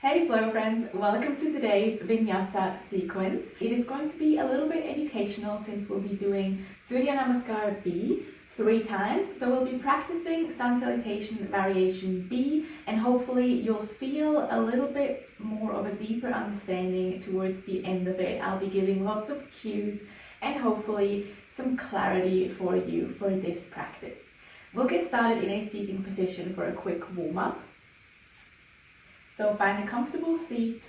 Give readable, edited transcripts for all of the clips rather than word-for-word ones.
Hey flow friends, welcome to today's Vinyasa sequence. It is going to be a little bit educational since we'll be doing Surya Namaskar B 3 times. So we'll be practicing Sun Salutation Variation B, and hopefully you'll feel a little bit more of a deeper understanding towards the end of it. I'll be giving lots of cues and hopefully some clarity for you for this practice. We'll get started in a seating position for a quick warm-up. So find a comfortable seat,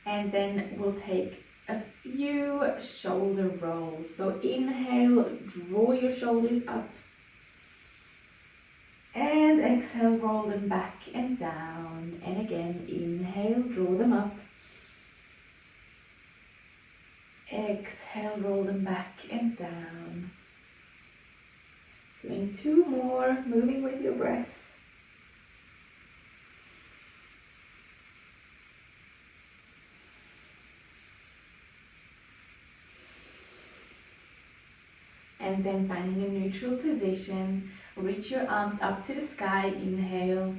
and then we'll take a few shoulder rolls. So inhale, draw your shoulders up, and exhale, roll them back and down. And again, inhale, draw them up, exhale, roll them back and down. Doing 2 more, moving with your breath. And then finding a neutral position, reach your arms up to the sky, inhale.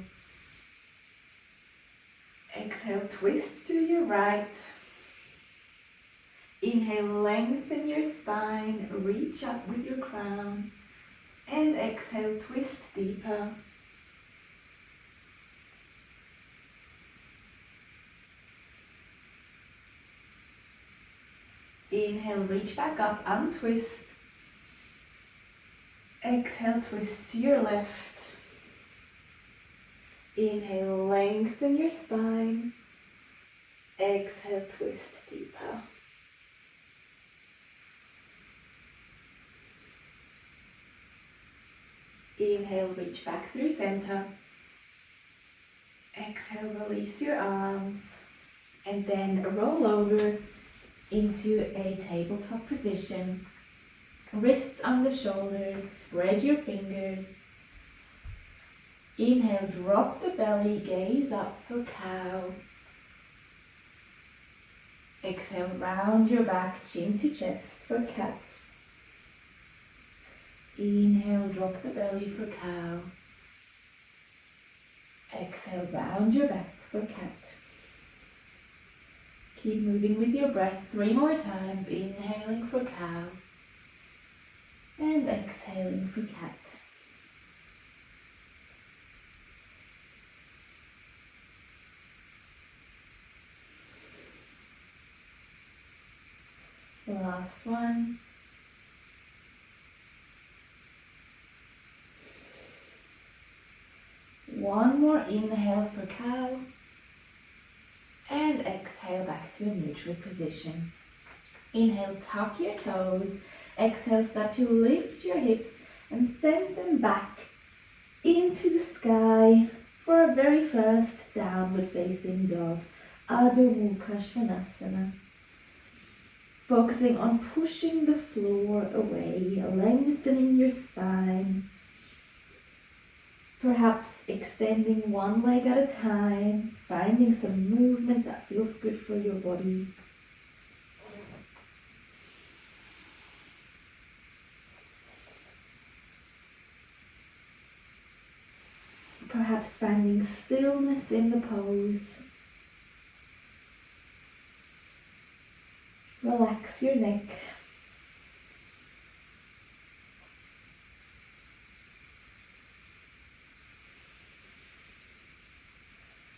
Exhale, twist to your right. Inhale, lengthen your spine, reach up with your crown. And exhale, twist deeper. Inhale, reach back up, untwist. Exhale, twist to your left. Inhale, lengthen your spine. Exhale, twist deeper. Inhale, reach back through center. Exhale, release your arms. And then roll over into a tabletop position. Wrists on the shoulders, spread your fingers. Inhale, drop the belly, gaze up for cow. Exhale, round your back, chin to chest for cat. Inhale, drop the belly for cow. Exhale, round your back for cat. Keep moving with your breath 3 more times, inhaling for cow. And exhaling for cat. Last one. One more inhale for cow. And exhale back to a neutral position. Inhale, tuck your toes. Exhale, start to lift your hips and send them back into the sky for our very first downward facing dog, Adho Mukha Svanasana. Focusing on pushing the floor away, lengthening your spine. Perhaps extending one leg at a time, finding some movement that feels good for your body. Perhaps finding stillness in the pose. Relax your neck.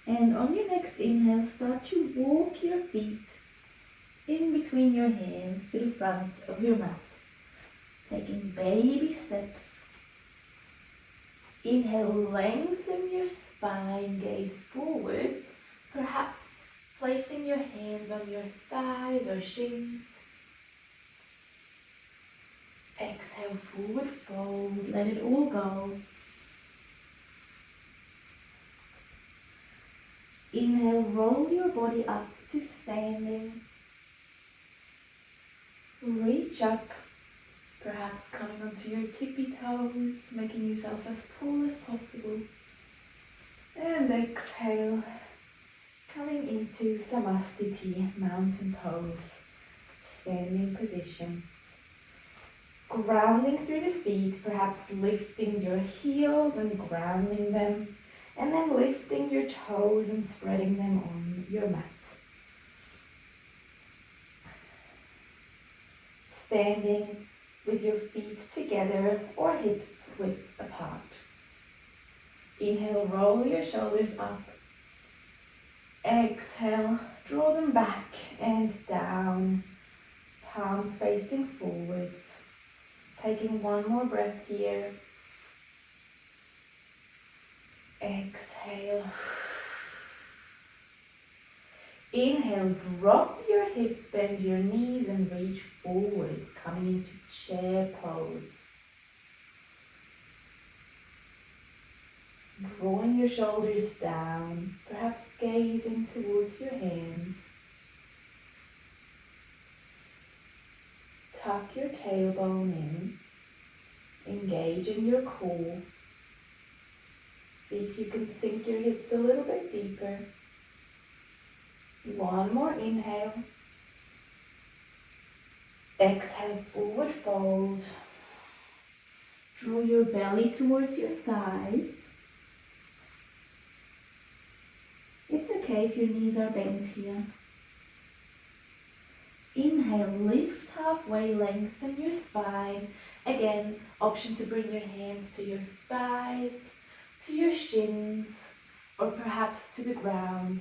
And on your next inhale, start to walk your feet in between your hands to the front of your mat. Taking baby steps. Inhale, lengthen your spine, gaze forwards, perhaps placing your hands on your thighs or shins. Exhale, forward fold, let it all go. Inhale, roll your body up to standing. Reach up. Perhaps coming onto your tippy toes, making yourself as tall as possible. And exhale, coming into Samastiti, mountain pose, standing position. Grounding through the feet, perhaps lifting your heels and grounding them, and then lifting your toes and spreading them on your mat. Standing with your feet together or hips width apart. Inhale, roll your shoulders up. Exhale, draw them back and down. Palms facing forwards. Taking one more breath here. Exhale. Inhale, drop your hips, bend your knees and reach forwards, coming into chair pose. Drawing your shoulders down, perhaps gazing towards your hands. Tuck your tailbone in, engaging your core. See if you can sink your hips a little bit deeper. One more inhale. Exhale, forward fold. Draw your belly towards your thighs. It's okay if your knees are bent here. Inhale, lift halfway, lengthen your spine. Again, option to bring your hands to your thighs, to your shins, or perhaps to the ground,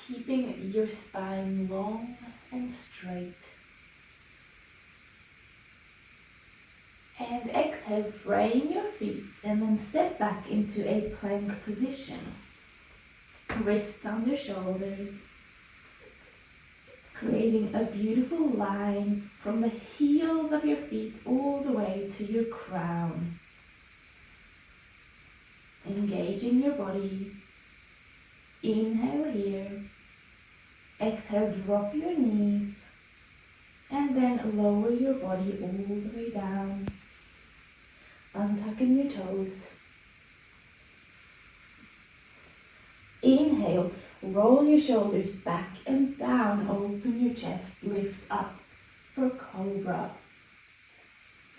keeping your spine long and straight. And exhale, frame your feet and then step back into a plank position. Wrists under shoulders, creating a beautiful line from the heels of your feet all the way to your crown. Engaging your body. Inhale here. Exhale, drop your knees. And then lower your body all the way down. Untucking your toes. Inhale, roll your shoulders back and down, open your chest, lift up for cobra.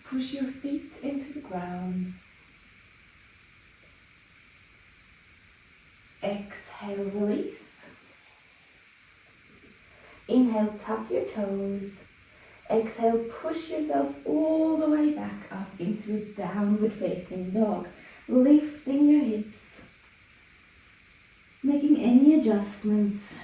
Push your feet into the ground. Exhale, release. Inhale, tuck your toes. Exhale, push yourself all the way back up into a downward facing dog, lifting your hips. Making any adjustments.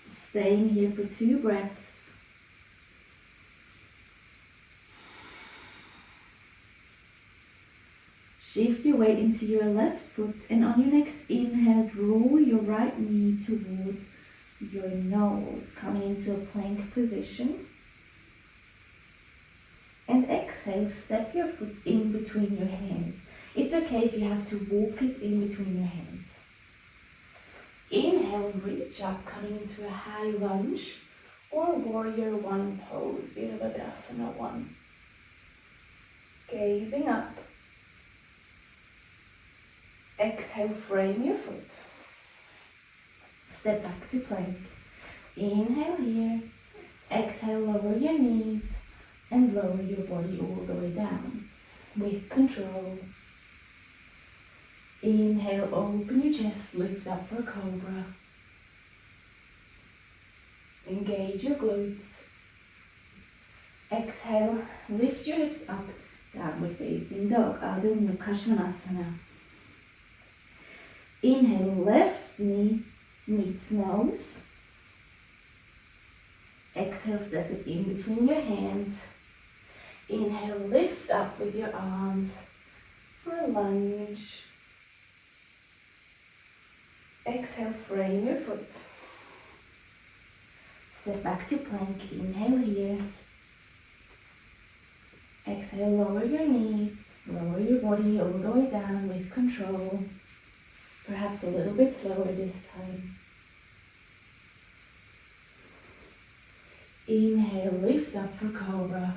Staying here for 2 breaths. Shift your weight into your left foot, and on your next inhale, draw your right knee towards your nose, coming into a plank position. And exhale, step your foot in between your hands. It's okay if you have to walk it in between your hands. Inhale, reach up, coming into a high lunge or warrior one pose, Virabhadrasana 1. Gazing up. Exhale, frame your foot. Step back to plank. Inhale here. Exhale, lower your knees. And lower your body all the way down with control. Inhale, open your chest, lift up for cobra. Engage your glutes. Exhale, lift your hips up, downward facing dog, Adho Mukha Svanasana. Inhale, left knee meets nose. Exhale, step it in between your hands. Inhale, lift up with your arms for a lunge. Exhale, frame your foot. Step back to plank. Inhale here. Exhale, lower your knees. Lower your body all the way down with control. Perhaps a little bit slower this time. Inhale, lift up for cobra.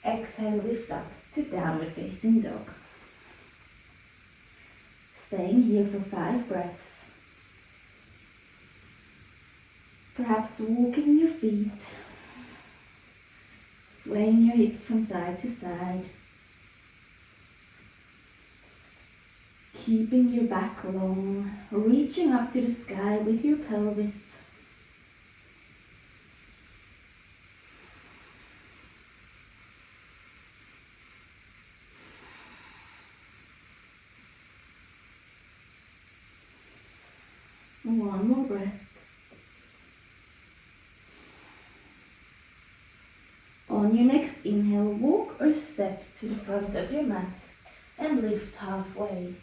Exhale, lift up to downward facing dog. Staying here for 5 breaths. Perhaps walking your feet, swaying your hips from side to side, keeping your back long, reaching up to the sky with your pelvis. One more breath. On your next inhale, walk or step to the front of your mat and lift halfway.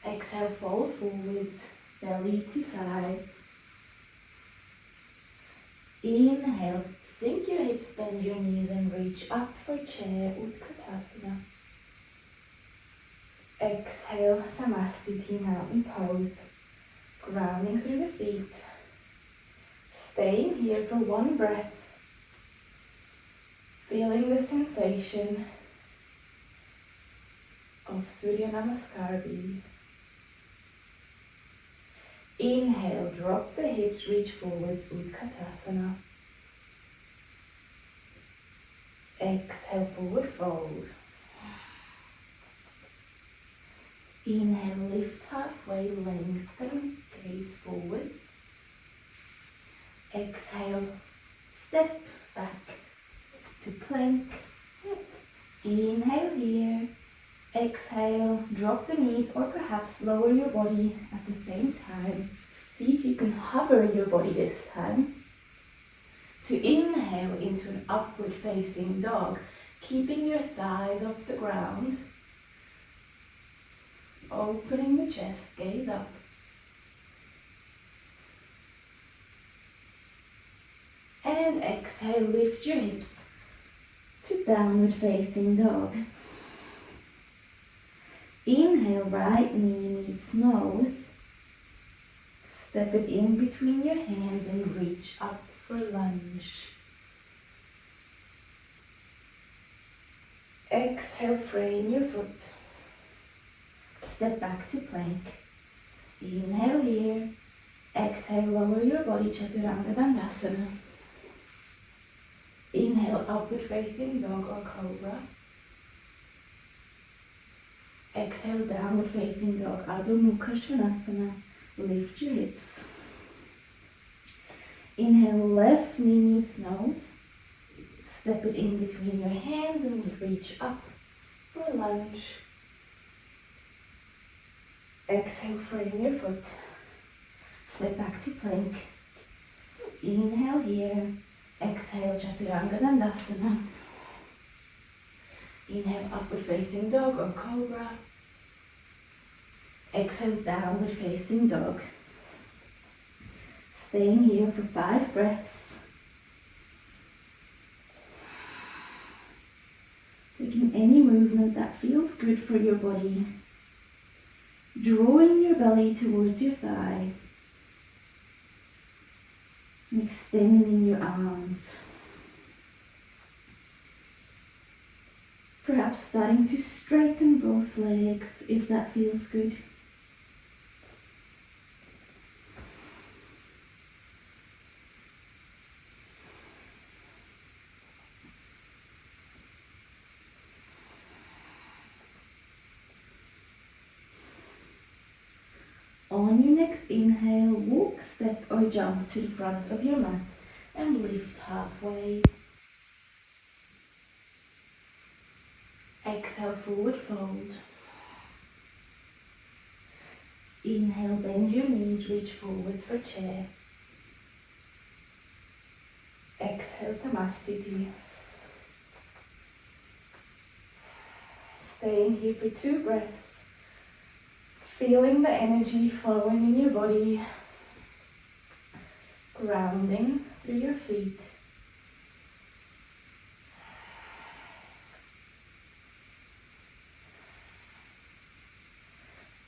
Exhale, fold forwards, belly to thighs. Inhale, sink your hips, bend your knees and reach up for chair, Utkatasana. Exhale, Samastiti, mountain pose, grounding through the feet. Staying here for one breath, feeling the sensation of Surya Namaskar B. Inhale, drop the hips, reach forwards, Utkatasana. Exhale, forward fold. Inhale, lift halfway, lengthen, gaze forwards. Exhale, step back to plank. Inhale here. Exhale, drop the knees or perhaps lower your body at the same time. See if you can hover your body this time. To inhale into an upward facing dog, keeping your thighs off the ground. Opening the chest, gaze up. And exhale, lift your hips to downward facing dog. Inhale, right knee meets nose. Step it in between your hands and reach up for lunge. Exhale, frame your foot. Step back to plank. Inhale here. Exhale, lower your body, Chaturanga Dandasana. Inhale, upward facing dog or cobra. Exhale, downward facing dog, Adho Mukha Svanasana. Lift your hips. Inhale, left knee meets nose. Step it in between your hands and reach up for lunge. Exhale, frame your foot. Step back to plank. Inhale here. Exhale, Chaturanga Dandasana. Inhale, upward facing dog or cobra. Exhale, downward facing dog. Staying here for 5 breaths. Taking any movement that feels good for your body. Drawing your belly towards your thigh. And extending your arms. Perhaps starting to straighten both legs if that feels good. On your next inhale, walk, step or jump to the front of your mat and lift halfway. Exhale, forward fold. Inhale, bend your knees, reach forwards for chair. Exhale, Samastiti. Staying here for 2 breaths. Feeling the energy flowing in your body. Grounding through your feet.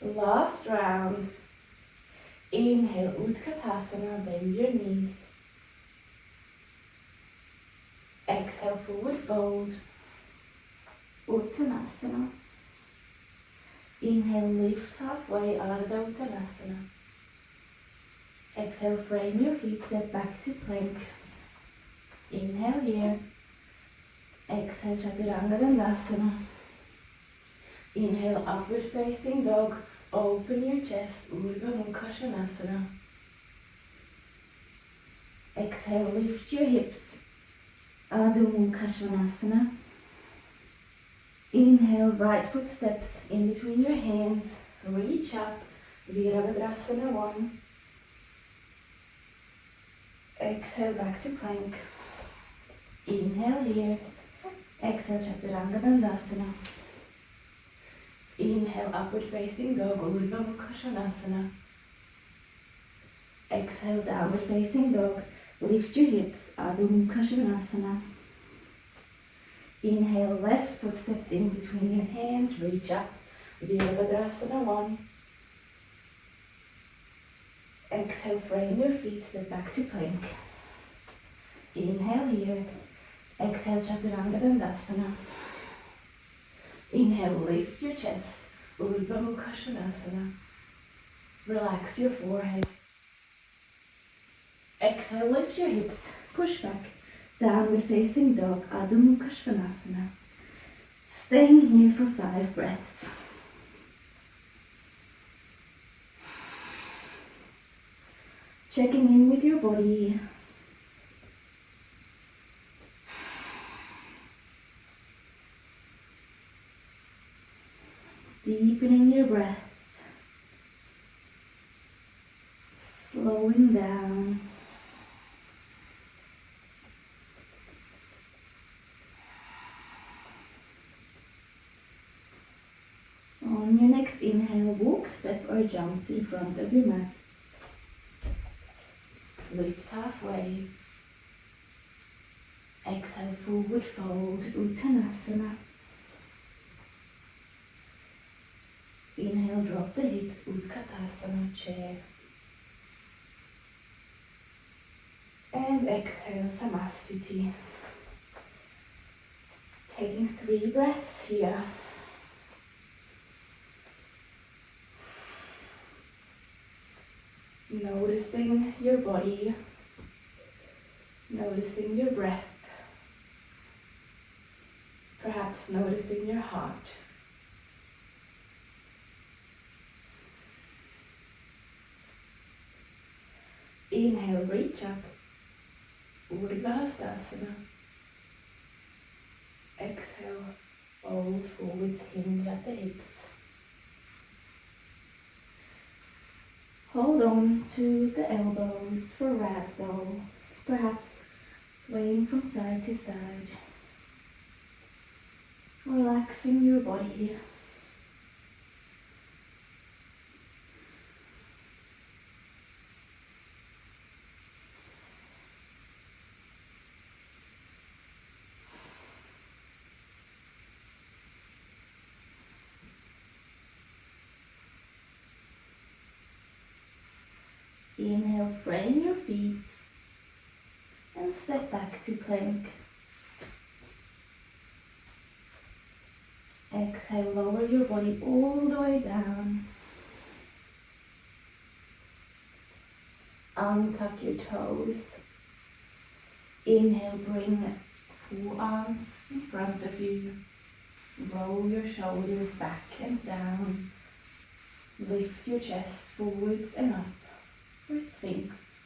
Last round. Inhale, Utkatasana, bend your knees. Exhale, forward fold. Uttanasana. Inhale, lift halfway, Ardha Uttanasana. Exhale, frame your feet, step back to plank. Inhale here. Exhale, Chaturanga Dandasana. Inhale, upward facing dog. Open your chest, Urdhva Mukha Svanasana. Exhale, lift your hips, Adho Mukha Svanasana. Inhale, right foot steps in between your hands, reach up, Virabhadrasana 1. Exhale, back to plank. Inhale here, exhale, Chaturanga Dandasana. Inhale, upward facing dog, Urdhva Mukha Svanasana. Exhale, downward facing dog, lift your hips, Adho Mukha Svanasana. Inhale, left foot steps in between your hands, reach up, Virabhadrasana 1. Exhale, frame your feet, step back to plank. Inhale here, exhale, Chaturanga Dandasana. Inhale, lift your chest, Urdhva Mukha Svanasana. Relax your forehead. Exhale, lift your hips, push back, downward facing dog, Adho Mukha Svanasana. Staying here for 5 breaths. Checking in with your body. Deepening your breath. Slowing down. On your next inhale, walk, step or jump to the front of your mat. Lift halfway. Exhale, forward fold, Uttanasana. Inhale, drop the hips, Utkatasana, chair. And exhale, Samastiti. Taking 3 breaths here. Noticing your body, noticing your breath, perhaps noticing your heart. Inhale, reach up, Urdhva Hastasana. Exhale, fold forwards, hinge at the hips. Hold on to the elbows for ragdoll, perhaps swaying from side to side. Relaxing your body. Inhale, frame your feet and step back to plank. Exhale, lower your body all the way down. Untuck your toes. Inhale, bring forearms in front of you. Roll your shoulders back and down. Lift your chest forwards and up for Sphinx.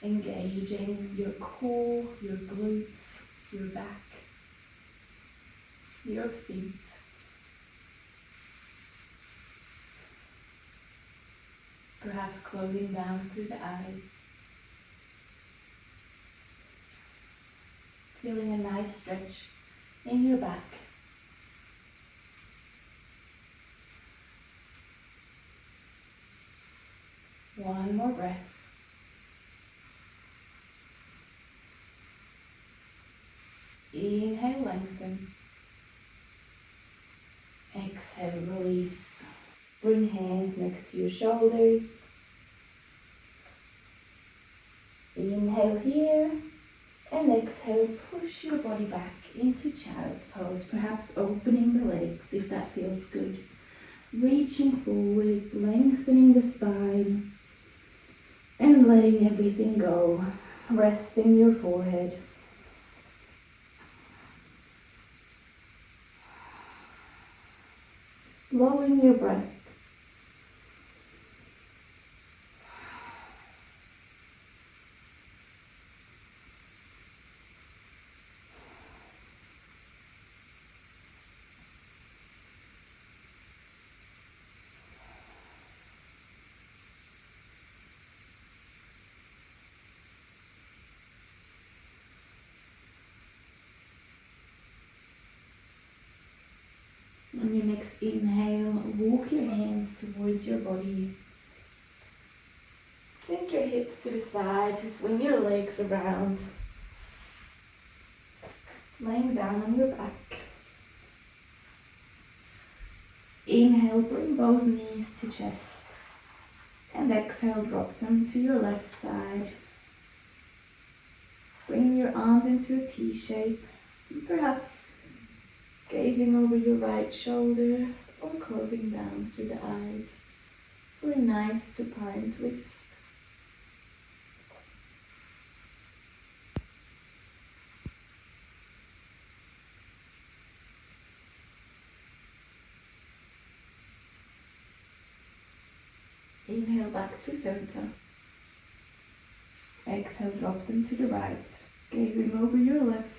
Engaging your core, your glutes, your back, your feet. Perhaps closing down through the eyes. Feeling a nice stretch in your back. One more breath. Inhale, lengthen. Exhale, release. Bring hands next to your shoulders. Inhale here. And exhale, push your body back into child's pose, perhaps opening the legs if that feels good. Reaching forwards, lengthening the spine, and letting everything go, resting your forehead. slowing your breath. On your next inhale, walk your hands towards your body. Sink your hips to the side to swing your legs around. Laying down on your back. Inhale, bring both knees to chest. And exhale, drop them to your left side. Bringing your arms into a T shape. Perhaps gazing over your right shoulder or closing down through the eyes for a nice supine twist. Inhale back through center. Exhale, drop them to the right, gazing over your left.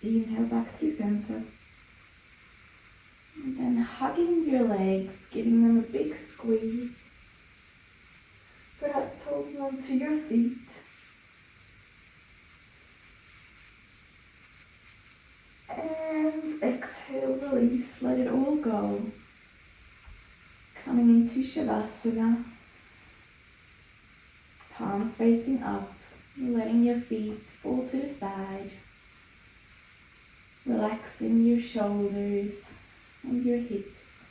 Inhale back through center. And then hugging your legs, giving them a big squeeze. Perhaps holding on to your feet. And exhale, release, let it all go. Coming into Shavasana. Palms facing up, letting your feet fall to the side. Relaxing your shoulders and your hips.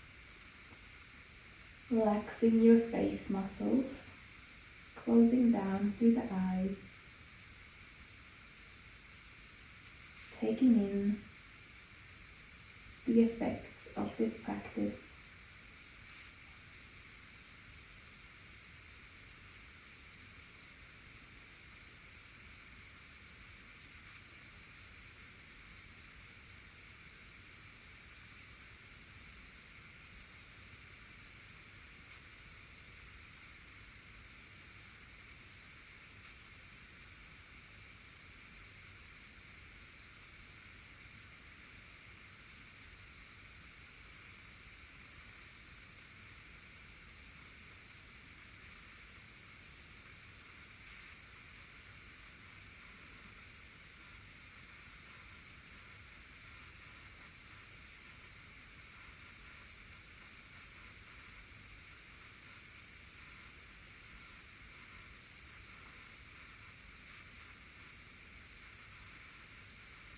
Relaxing your face muscles. Closing down through the eyes. Taking in the effects of this practice.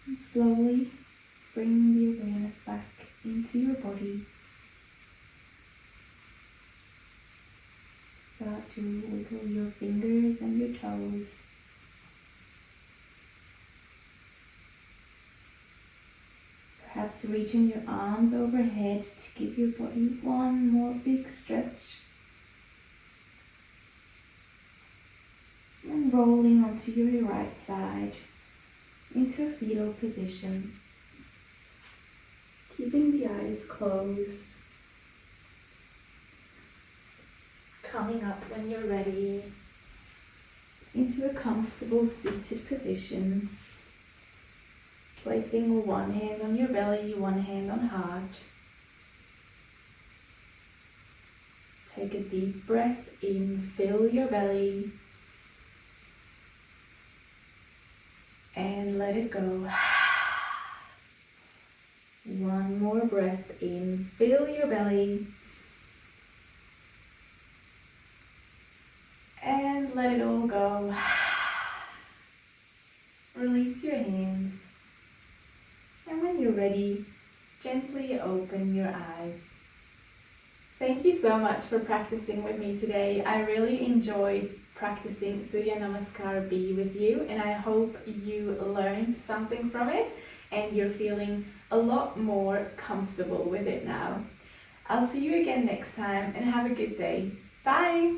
And slowly bring the awareness back into your body. Start to wiggle your fingers and your toes. Perhaps reaching your arms overhead to give your body one more big stretch. And rolling onto your right side into a fetal position. Keeping the eyes closed. Coming up when you're ready into a comfortable seated position. Placing one hand on your belly, one hand on heart. Take a deep breath in, fill your belly. And let it go. One more breath in, fill your belly. And let it all go. Release your hands. And when you're ready, gently open your eyes. Thank you so much for practicing with me today. I really enjoyed practicing Surya Namaskar B with you, and I hope you learned something from it. and you're feeling a lot more comfortable with it now. I'll see you again next time and have a good day. Bye!